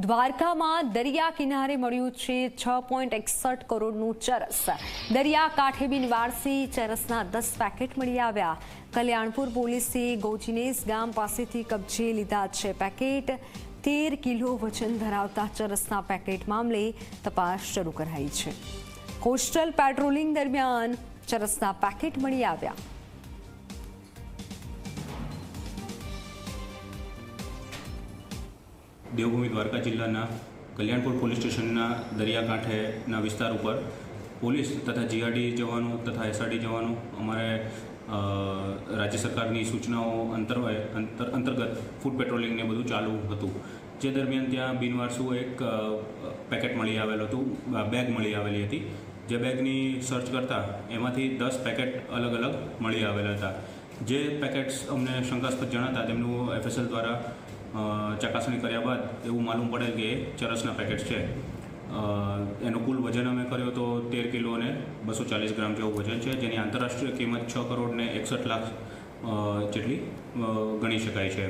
દ્વારકામાં દરિયા કિનારે મળ્યું છે 6.61 કરોડનું ચરસ। દરિયા કાંઠે બિનવારસી ચરસના 10 પેકેટ મળી આવ્યા। કલ્યાણપુર પોલીસે ગોચીનેસ ગામ પાસેથી કબજે લીધા છે પેકેટ। 13 કિલો વજન ધરાવતા ચરસના પેકેટ મામલે તપાસ શરૂ કરાઈ છે। કોસ્ટલ પેટ્રોલિંગ દરમિયાન ચરસના પેકેટ મળી આવ્યા। देवभूमि द्वारका जिल्लाना कल्याणपुर पोलीस स्टेशनना दरियाकांठेना विस्तार पर पोलीस तथा जीआरडी जवानों तथा एसआरडी जवानों अमारे राज्य सरकारनी सूचनाओं अंतर्गत फूड पेट्रोलिंग ने बधुं चालू हतुं। जे दरमियान त्यां बिनवारसू एक पेकेट मळी आवेल हतुं, बेग मळी आवेली हती। जे बेगनी सर्च करता एमांथी 10 पेकेट अलग अलग मळी आवेला हता। जे पेकेट्स अमने शंकास्पद जणाता तेमनुं एफएसएल द्वारा चकासणी कर्या बाद एवं मालूम पड़े कि चरसना पेकेट है। एनो कुल वजन अमे कर्यो तो 13 किलो ने 240 ग्राम जेवुं वजन है, जेनी आंतरराष्ट्रीय किंमत 6 करोड़ ने 61 लाख जेटली गणी शकाय छे।